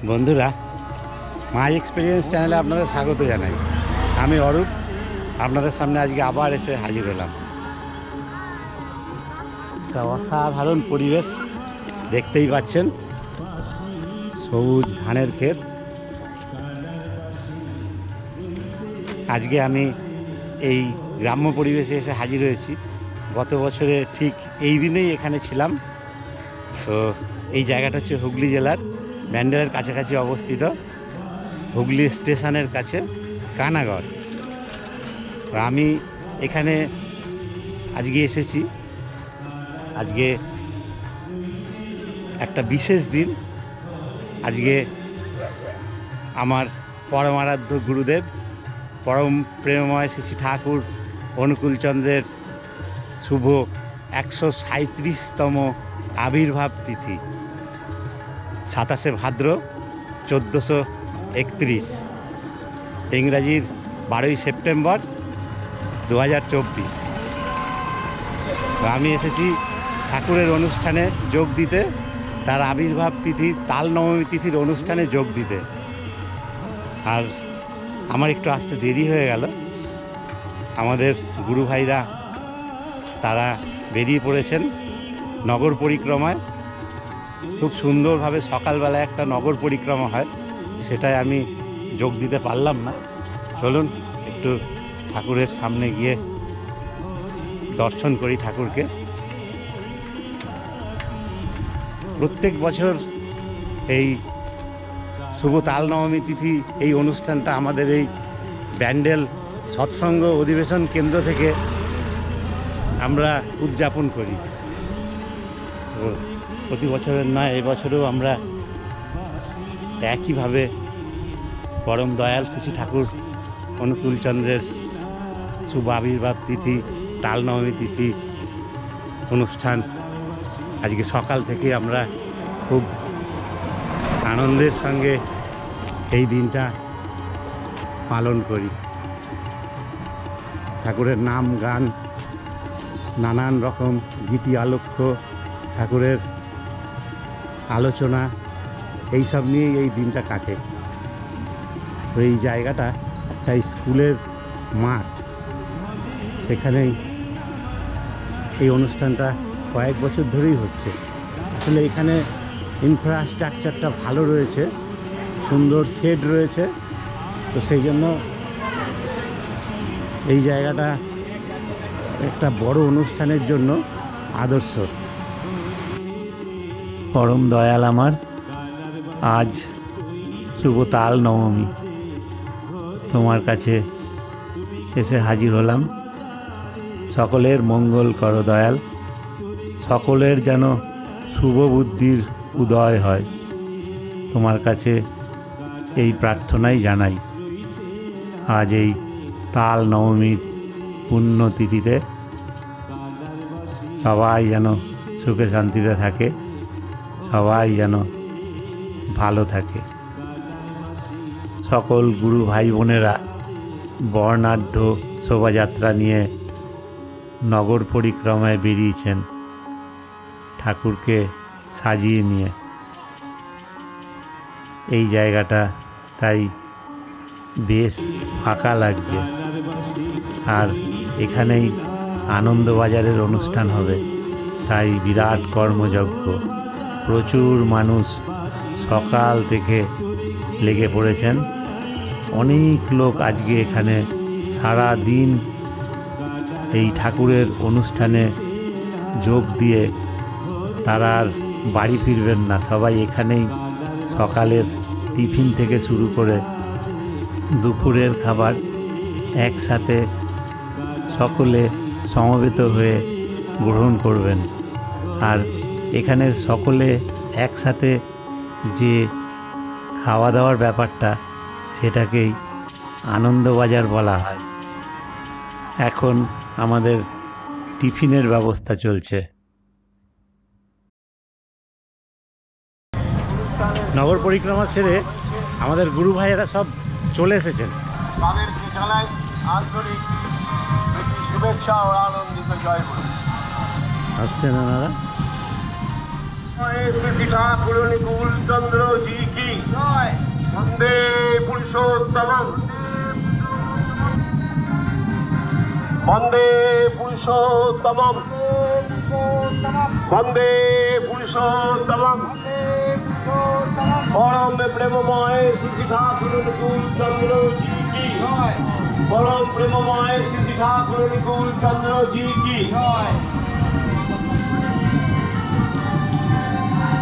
বন্ধুরা, মাই এক্সপিরিয়েন্স চ্যানেলে আপনাদের স্বাগত জানাই। আমি অরূপ, আপনাদের সামনে আজকে আবার এসে হাজির হলাম। একটা অসাধারণ পরিবেশ দেখতেই পাচ্ছেন, সবুজ ধানের ক্ষেত। আজকে আমি এই গ্রাম্য পরিবেশে এসে হাজির হয়েছি। গত বছরে ঠিক এই দিনেই এখানে ছিলাম। তো এই জায়গাটা হচ্ছে হুগলি জেলার ব্যান্ডেলের কাছাকাছি অবস্থিত, হুগলি স্টেশনের কাছে কানাগড়। তো আমি এখানে আজকে এসেছি। আজকে একটা বিশেষ দিন। আজকে আমার পরমারাধ্য গুরুদেব পরম প্রেমময় শ্রী ঠাকুর অনুকূলচন্দ্রের শুভ 137তম আবির্ভাব তিথি, 27শে ভাদ্র 1431, ইংরাজির 12ই সেপ্টেম্বর 2024। আমি এসেছি ঠাকুরের অনুষ্ঠানে যোগ দিতে, তার আবির্ভাব তিথি তাল নবমী তিথির অনুষ্ঠানে যোগ দিতে। আর আমার একটু আসতে দেরি হয়ে গেল। আমাদের গুরু ভাইরা তারা বেরিয়ে পড়েছেন নগর পরিক্রমায়। খুব সুন্দরভাবে সকালবেলা একটা নগর পরিক্রমা হয়, সেটাই আমি যোগ দিতে পারলাম না। চলুন একটু ঠাকুরের সামনে গিয়ে দর্শন করি ঠাকুরকে। প্রত্যেক বছর এই শুভ তাল নবমী তিথি এই অনুষ্ঠানটা আমাদের এই ব্যান্ডেল সৎসঙ্গ অধিবেশন কেন্দ্র থেকে আমরা উদযাপন করি। তো প্রতি বছরের নয়, এবছরেও আমরা একইভাবে পরম দয়াল শ্রী ঠাকুর অনুকূলচন্দ্রের শুভ আবির্ভাব তিথি তাল নবমী তিথি অনুষ্ঠান আজকে সকাল থেকে আমরা খুব আনন্দের সঙ্গে এই দিনটা পালন করি। ঠাকুরের নাম গান, নানান রকম গীতি আলোক্য, ঠাকুরের আলোচনা, এইসব নিয়েই এই দিনটা কাটে। তো এই জায়গাটা একটা স্কুলের মাঠ, সেখানেই এই অনুষ্ঠানটা কয়েক বছর ধরেই হচ্ছে। আসলে এখানে ইনফ্রাস্ট্রাকচারটা ভালো রয়েছে, সুন্দর শেড রয়েছে। তো সেই জন্য এই জায়গাটা একটা বড় অনুষ্ঠানের জন্য আদর্শ। পরম দয়াল আমার, আজ শুভ তাল নবমী, তোমার কাছে এসে হাজির হলাম। সকলের মঙ্গল করো দয়াল, সকলের যেন শুভ বুদ্ধির উদয় হয়, তোমার কাছে এই প্রার্থনাই জানাই। আজ এই তাল নবমীর পুণ্যতিথিতে সবাই যেন সুখে শান্তিতে থাকে, সবাই যেন ভালো থাকে। সকল গুরু ভাই বোনেরা বর্ণাঢ্য শোভাযাত্রা নিয়ে নগর পরিক্রমায় বেরিয়েছেন ঠাকুরকে সাজিয়ে নিয়ে। এই জায়গাটা তাই বেশ ফাঁকা লাগছে। আর এখানেই আনন্দবাজারের অনুষ্ঠান হবে, তাই বিরাট কর্মযজ্ঞ। প্রচুর মানুষ সকাল থেকে লেগে পড়েছেন। অনেক লোক আজকে এখানে সারা দিন এই ঠাকুরের অনুষ্ঠানে যোগ দিয়ে তারা আর বাড়ি ফিরবেন না। সবাই এখানেই সকালের টিফিন থেকে শুরু করে দুপুরের খাবার একসাথে সকলে সমবেত হয়ে গ্রহণ করবেন। আর এখানে সকলে একসাথে যে খাওয়া দাওয়ার ব্যাপারটা, সেটাকেই আনন্দবাজার বলা হয়। এখন আমাদের টিফিনের ব্যবস্থা চলছে। নগর পরিক্রমা সেরে আমাদের গুরু ভাইয়েরা সব চলে এসেছেন। তাদেরকে জানাই আন্তরিক শুভেচ্ছা ও আনন্দিত জয় গুরু। আসছেন ওনারা। श्री ठाकुर अनुकूल चंद्र जी की পুরুষোত্তমম বন্দে পুরুষোত্তমম বন্দে পুরুষোত্তমম পরম প্রেমময় শ্রী ঠাকুর অনুকূল চন্দ্র জি কি পরম প্রেমময় শ্রী ঠাকুর অনুকূল চন্দ্র জি কি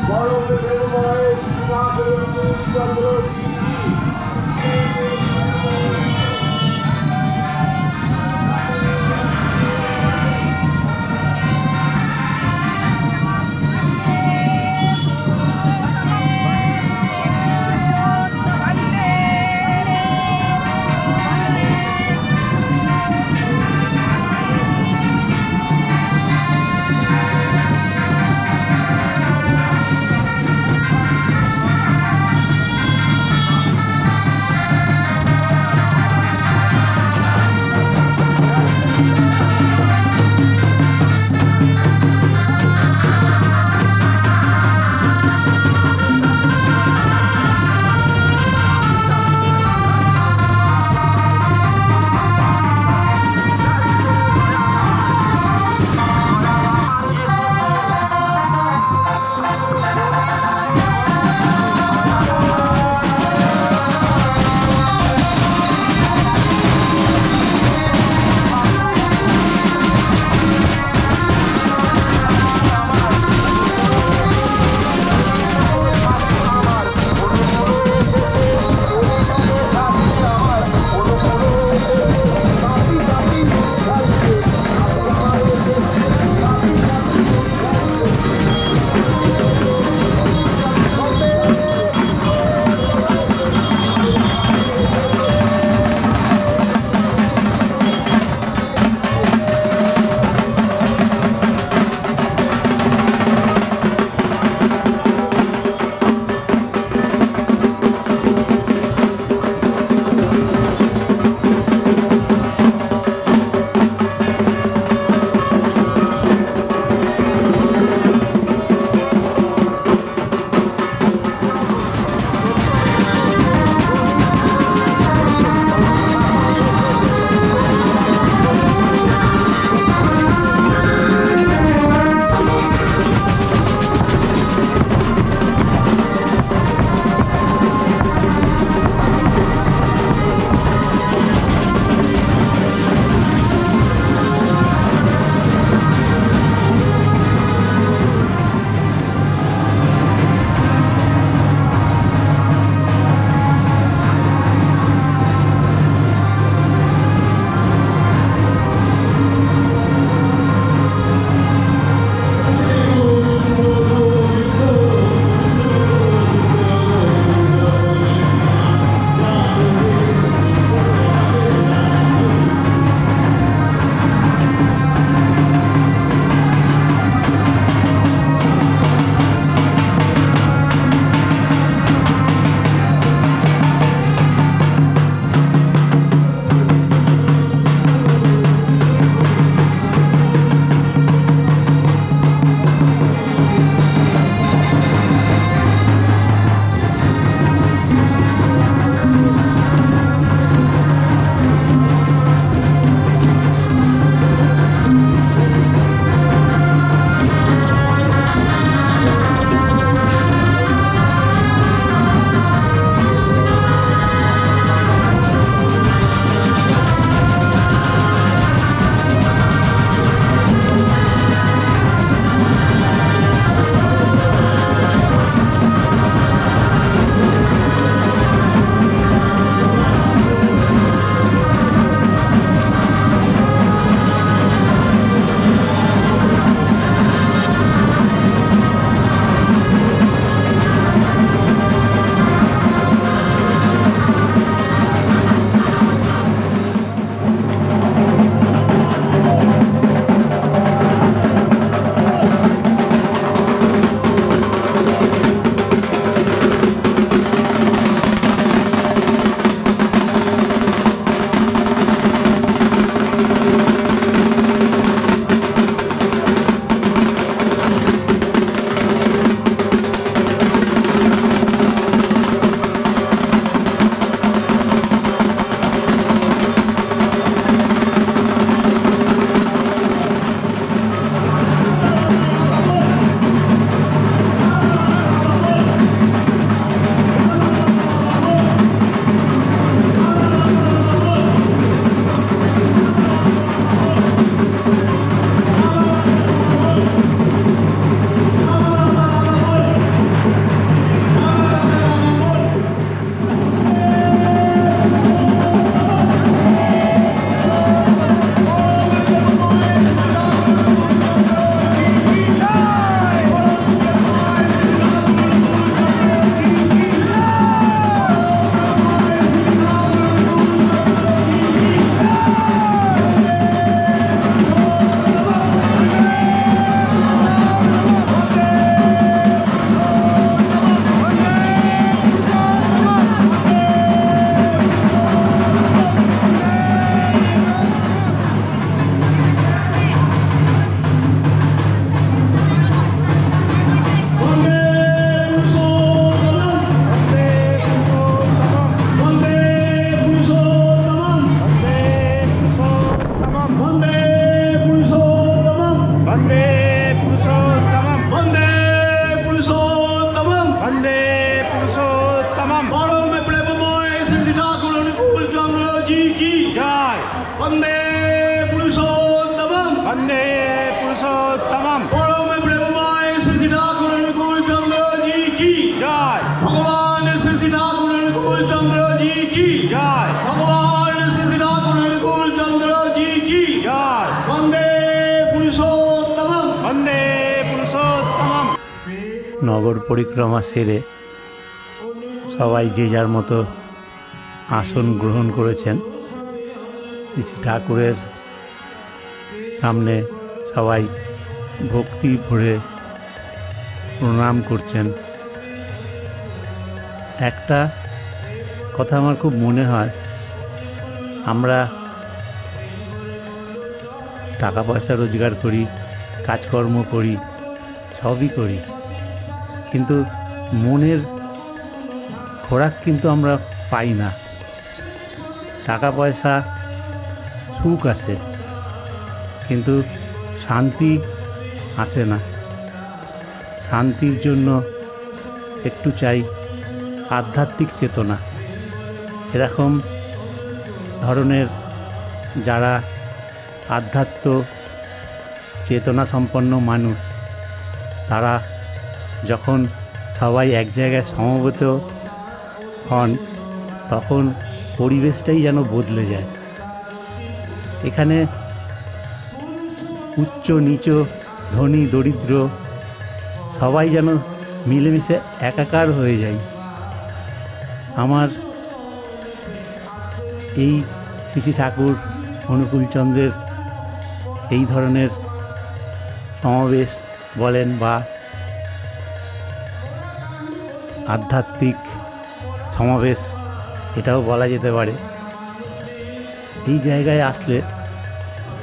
পরম প্রেমময় শ্রী ঠাকুর অনুকূল চন্দ্র জি কি অনুকূল চন্দ্র জি কি জয়। ভগবান শ্রী শ্রী ঠাকুর অনুকূল চন্দ্র জি কি জয়। বন্দে পুরুষোত্তম। বন্দে পুরুষোত্তম। নগর পরিক্রমা সেরে সবাই যে যার মতো আসন গ্রহণ করেছেন। শ্রী শ্রী ঠাকুরের সামনে সবাই ভক্তি ভরে প্রণাম করছেন। একটা কথা আমার খুব মনে হয়, আমরা টাকা পয়সা রোজগার করি, কাজকর্ম করি, সবই করি, কিন্তু মনের খোরাক কিন্তু আমরা পাই না। টাকা পয়সা সুখ আসে, কিন্তু শান্তি আসে না। শান্তির জন্য একটু চাই আধ্যাত্মিক চেতনা। এরকম ধরনের যারা আধ্যাত্ম চেতনা সম্পন্ন মানুষ, তারা যখন সবাই এক জায়গায় সমবেত হন, তখন পরিবেশটাই যেন বদলে যায়। এখানে উচ্চ নিচ, ধনী দরিদ্র সবাই যেন মিলেমিশে একাকার হয়ে যায়। আমার এই শ্রী শ্রী ঠাকুর অনুকূলচন্দ্রের এই ধরনের সমাবেশ বলেন বা আধ্যাত্মিক সমাবেশ, এটাও বলা যেতে পারে। এই জায়গায় আসলে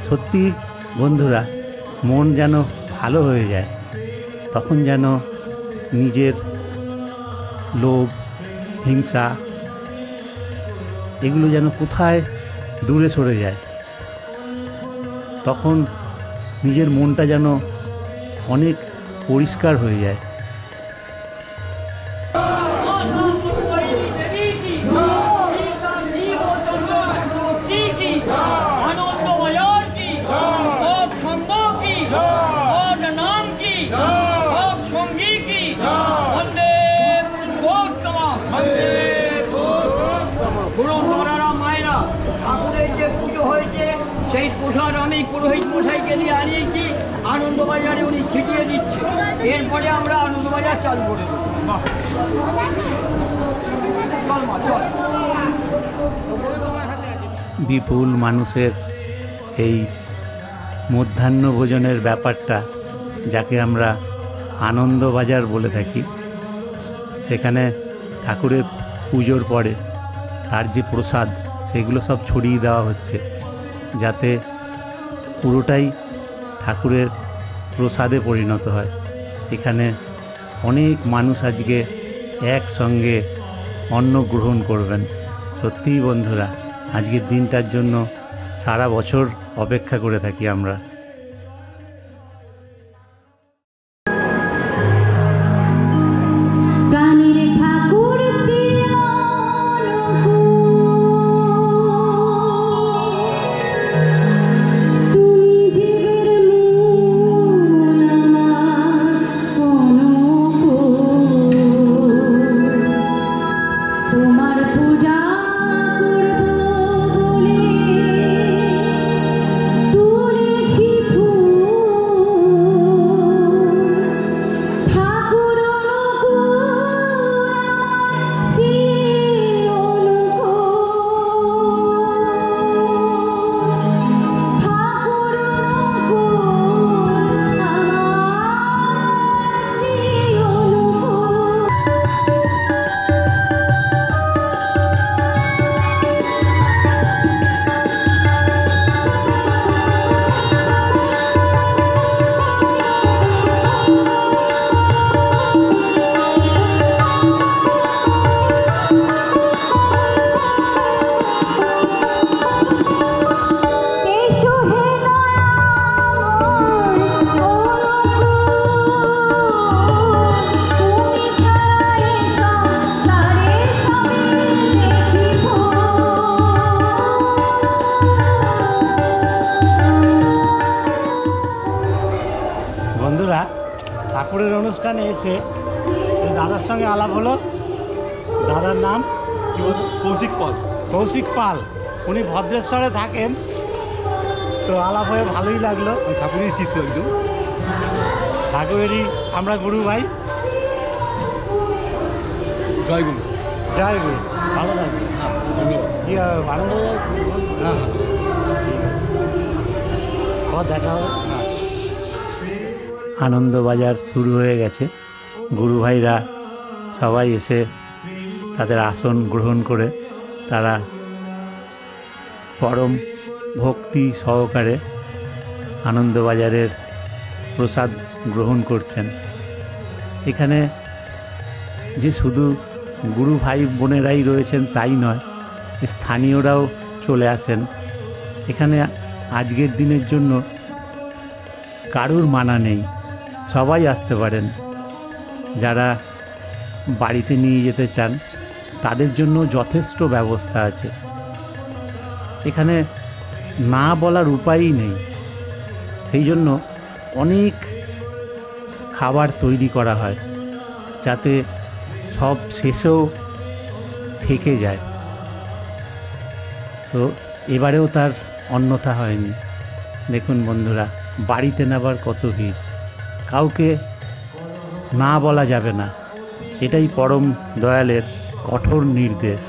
সত্যি বন্ধুরা মন যেন ভালো হয়ে যায়। তখন যেন নিজের লোভ, হিংসা এগুলো যেন কোথায় দূরে সরে যায়। তখন নিজের মনটা যেন অনেক পরিষ্কার হয়ে যায়। সেই প্রসাদ আমি পুরোহিত মশাইকে দিয়ে আনিয়েছি, আনন্দবাজারে উনি ছিটিয়ে দিচ্ছে। এরপরে আমরা আনন্দবাজার চালু করে দেবো। বিপুল মানুষের এই মধ্যাহ্ন ভোজনের ব্যাপারটা, যাকে আমরা আনন্দবাজার বলে থাকি, সেখানে ঠাকুরের পুজোর পরে তার যে প্রসাদ সেগুলো সব ছড়িয়ে দেওয়া হচ্ছে, যাতে পুরোটাই ঠাকুরের প্রসাদে পরিণত হয়। এখানে অনেক মানুষ আজকে একসঙ্গে অন্ন গ্রহণ করবেন। সত্যিই বন্ধুরা, আজকের দিনটার জন্য সারা বছর অপেক্ষা করে থাকি আমরা। বন্ধুরা, ঠাকুরের অনুষ্ঠানে এসে এই দাদার সঙ্গে আলাপ হলো। দাদার নাম কৌশিক পাল। কৌশিক পাল, উনি ভদ্রেশ্বরে থাকেন। তো আলাপ হয়ে ভালোই লাগলো। আমি ঠাকুরের শিষ্য একজন। ঠাকুরেরই আমরা গুরু ভাই। জয় গুরু। জয় গুরু, ভালো থাকবে। হ্যাঁ, ধন্যবাদ। কি আনন্দ হ্যাঁ হ্যাঁ, আবার দেখা হবে। হ্যাঁ। আনন্দবাজার শুরু হয়ে গেছে। গুরু ভাইরা সবাই এসে তাদের আসন গ্রহণ করে তারা পরম ভক্তি সহকারে আনন্দবাজারের প্রসাদ গ্রহণ করছেন। এখানে যে শুধু গুরু ভাই বোনেরাই রয়েছেন তাই নয়, স্থানীয়রাও চলে আসেন এখানে। আজকের দিনের জন্য কারুর মানা নেই, সবাই আসতে পারেন। যারা বাড়িতে নিয়ে যেতে চান তাদের জন্য যথেষ্ট ব্যবস্থা আছে। এখানে না বলার উপায়ই নেই, সেই জন্য অনেক খাবার তৈরি করা হয় যাতে সব শেষেও থেকে যায়। তো এবারেও তার অন্যথা হয়নি। দেখুন বন্ধুরা, বাড়িতে নেবার কত ভিড়, কাউকে না বলা যাবে না, এটাই পরম দয়ালের কঠোর নির্দেশ।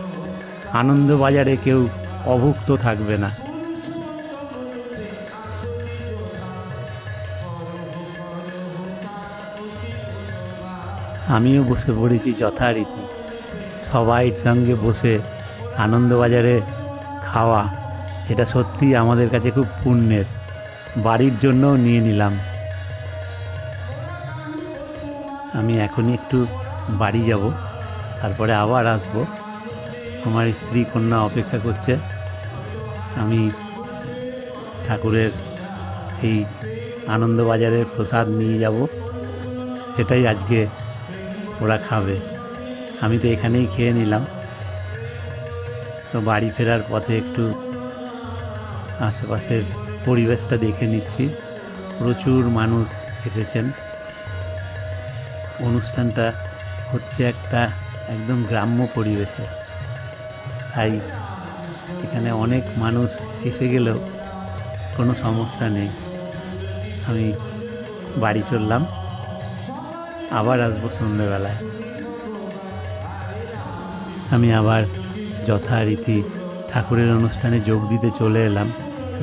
আনন্দবাজারে কেউ অভুক্ত থাকবে না। আমিও বসে পড়েছি যথারীতি। সবাই সঙ্গে বসে আনন্দবাজারে খাওয়া, এটা সত্যি আমাদের কাছে খুব পুণ্যের। বাড়ির জন্যও নিয়ে নিলাম। আমি এখনই একটু বাড়ি যাব, তারপরে আবার আসব। আমার স্ত্রী কন্যা অপেক্ষা করছে। আমি ঠাকুরের এই আনন্দবাজারের প্রসাদ নিয়ে যাব, সেটাই আজকে ওরা খাবে। আমি তো এখানেই খেয়ে নিলাম। তো বাড়ি ফেরার পথে একটু আশেপাশের পরিবেশটা দেখে নিচ্ছি। প্রচুর মানুষ এসেছেন। অনুষ্ঠানটা হচ্ছে একটা একদম গ্রাম্য পরিবেশে, তাই এখানে অনেক মানুষ এসে গেলেও কোনো সমস্যা নেই। আমি বাড়ি চললাম, আবার আসবো সন্ধ্যেবেলায়। আমি আবার যথারীতি ঠাকুরের অনুষ্ঠানে যোগ দিতে চলে এলাম।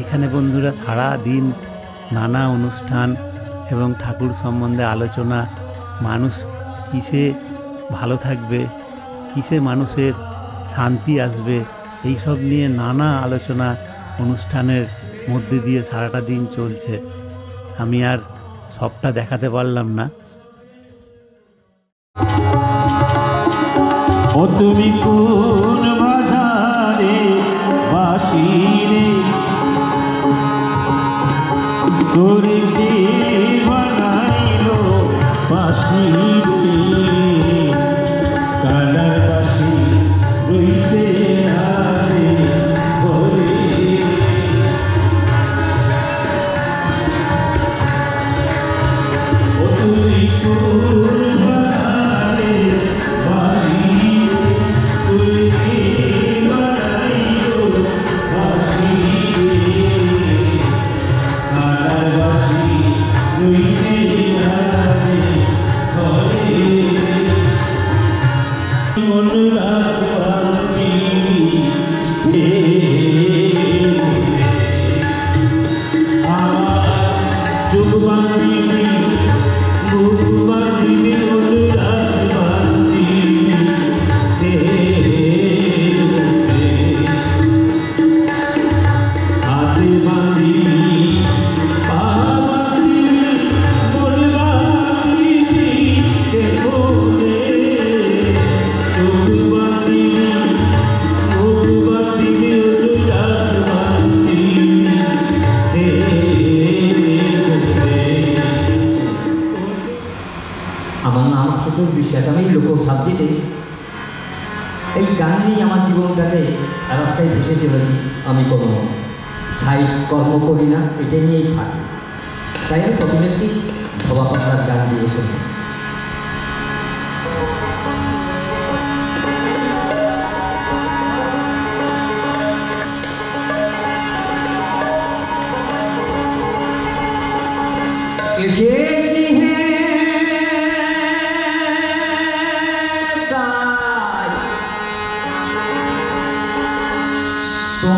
এখানে বন্ধুরা সারা দিন নানা অনুষ্ঠান এবং ঠাকুর সম্বন্ধে আলোচনা, মানুষ কিসে ভালো থাকবে, কিসে মানুষের শান্তি আসবে, এই সব নিয়ে নানা আলোচনা অনুষ্ঠানের মধ্যে দিয়ে সারাটা দিন চলছে। আমি আর সবটা দেখাতে পারলাম না। ও তুমি কোন বাজারে বাসি রে, তোরে কে বানাইলো বাসি রে, কালার বাসি রইতে আরে ঘরে। ও তুমি কোন বাজারে বাসি রে, তোরে কে বানাইলো বাসি রে, কালার বাসি রইতে আরে ঘরে। মন রাখবানি আমার চোখ বাঁধিনি, মুখ বাঁধিনি, মন রাখবানি হাতে বাঁধিনি, পা বাঁধিনি, মন রাখবিনি কেমনে, চোখ বাঁধিনি, মুখ বাঁধিনি, মন রাখবানি আমার নাম আশুতোষ বিশ্বাস। আমি লোক সাবজেক্টে এই গান নিয়েই আমার জীবনটাকে রাস্তায় ভেসে চলেছি। আমি কোনো সাইড কর্ম করি না, এটা নিয়েই থাকি। তাই আমি প্রথমে একটি ধোবা পাতার গান দিয়ে শুনি। আদেশ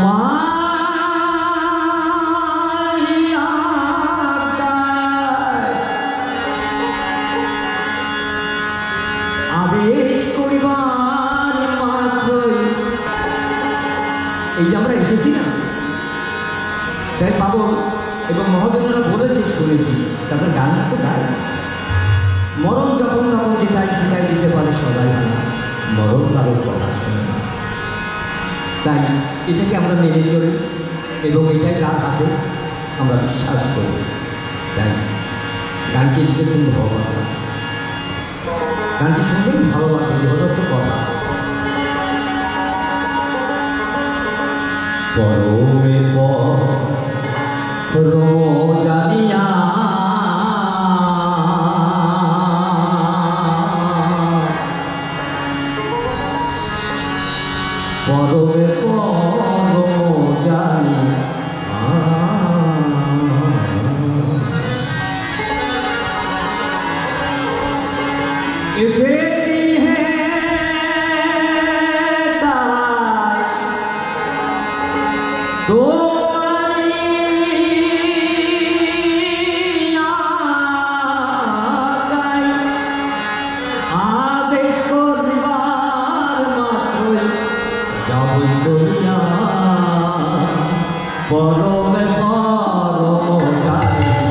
করিবার মাত্রই এই যে আমরা এসেছি না, তাই পাবন এবং মহাজনেরা বলেছে শুনেছি, তাদের গান তো গায়। মরণ যখন তখন যেটাই শিখাই দিতে পারে সবাই না, মরণ কারোর কথা শোনে না। তাই এটাকে আমরা মেনে চলি এবং এটাই তার হাতে আমরা বিশ্বাস করি। তাই গানটি লিখেছেন ভগবান। গানটি শুনলেই ভালো লাগবে, দেবদত্ত কথা। পরমে জানিয়া পরমে জানিয়া এসেছি হে তাই তোমারি আগাই আদেশ করিবার মাত্রই যাব চলিয়া পরমে পরম জানিয়া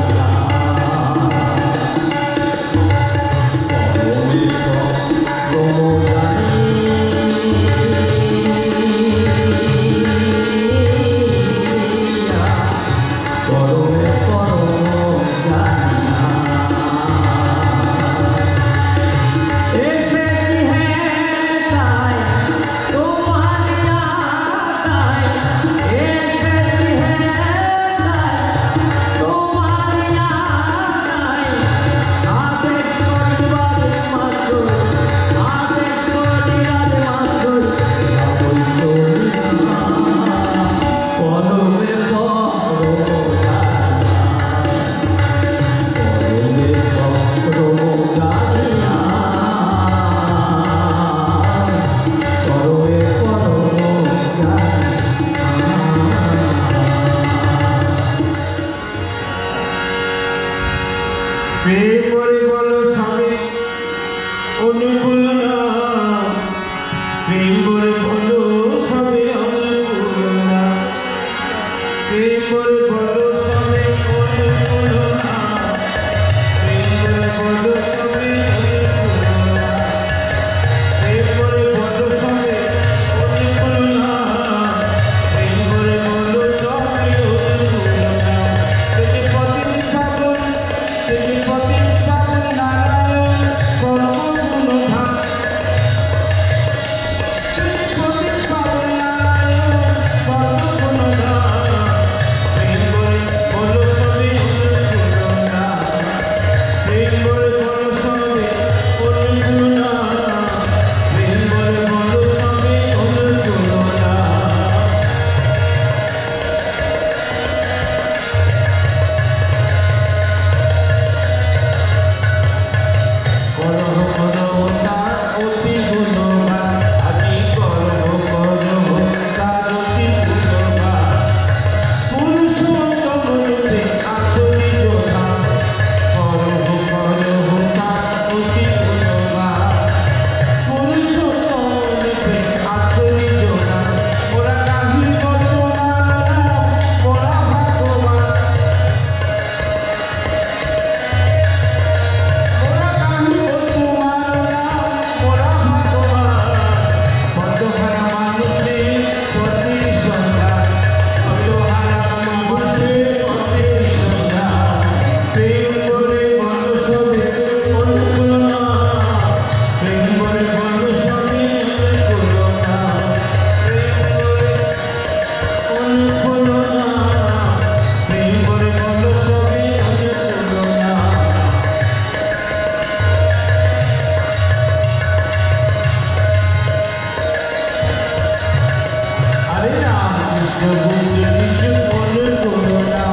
Hare Ram, Krishna Buddha, Krishna Buddha,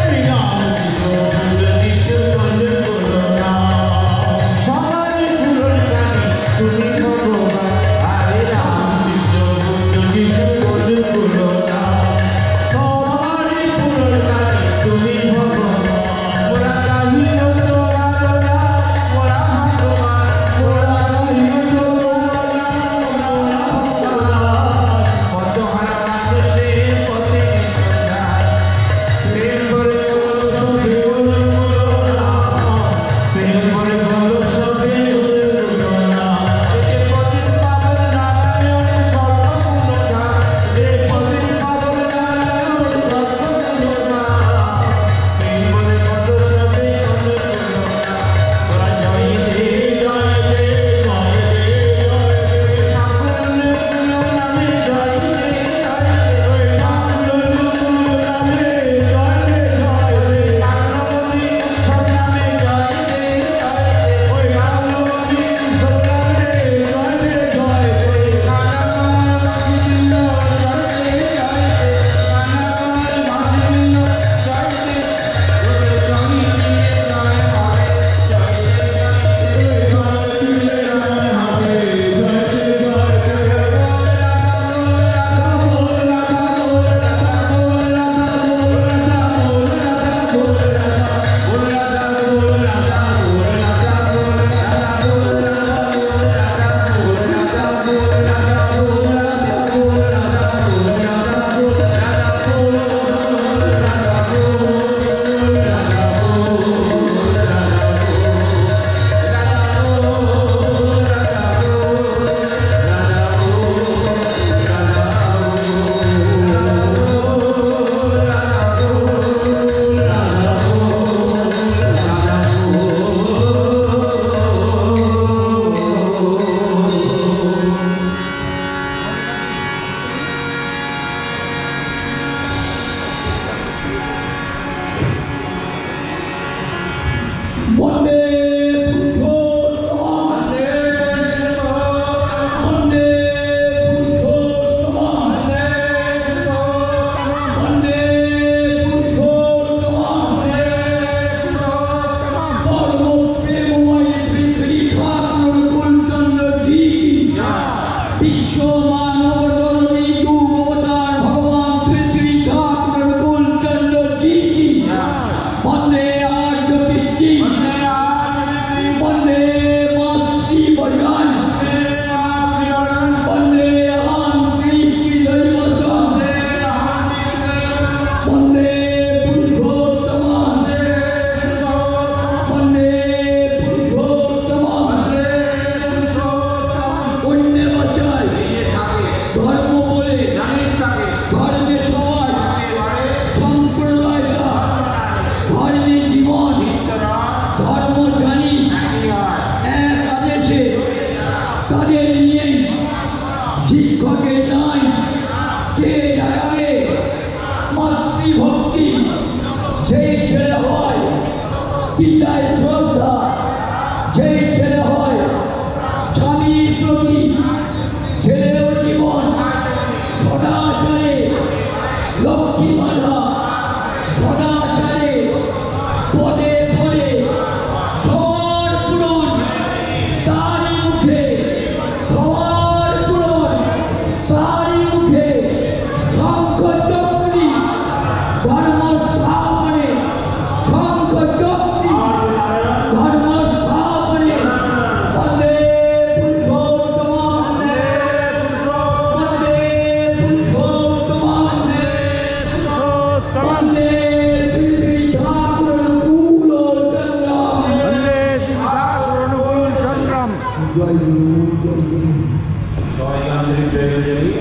Krishna বর্তমান অবতরণী যুগ অবতার ভগবান শ্রী শ্রী ঠাকুর কুলচন্দ্র জি কি বন্দে আর্য পিতৃ বন্দে মাতৃবর্গান বন্দে আহান কৃষ্ণ দৈবতম বন্দে পুরুষোত্তম বন্দে পুরুষোত্তম অন্য বাচ্চায় ধর্ম বলে ধর্মে সমাজ সম্প্রদায়টা ধর্মে জীবন ধর্ম জানি এক আদেশে তাদের নিয়ে শিক্ষকের নাই কে জাগাবে মাতৃভক্তি সেই ছেলে হয় পিতায় শ্রদ্ধা সেই ছেলে হয় স্বামীর প্রতি ছেলেও জীবন সদাচারে লক্ষ্মী বাধা সদাচারে পদে পদে সবার পূরণ তারই মুখে সবার পূরণ তারই মুখে শঙ্খ চক্রী ধর্ম স্থাপনে শঙ্খ চক্রী ধর্ম স্থাপনে বন্দে পুরুষোত্তম বন্দে পুরুষোত্তম বন্দে শ্রী শ্রী ঠাকুর কুলচন্দ্রম জয় গুরু জয় গুরু জয় গান্ধী জয়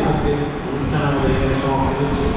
আজকে অনুষ্ঠান আমাদের এখানে সমাপ্ত হচ্ছে।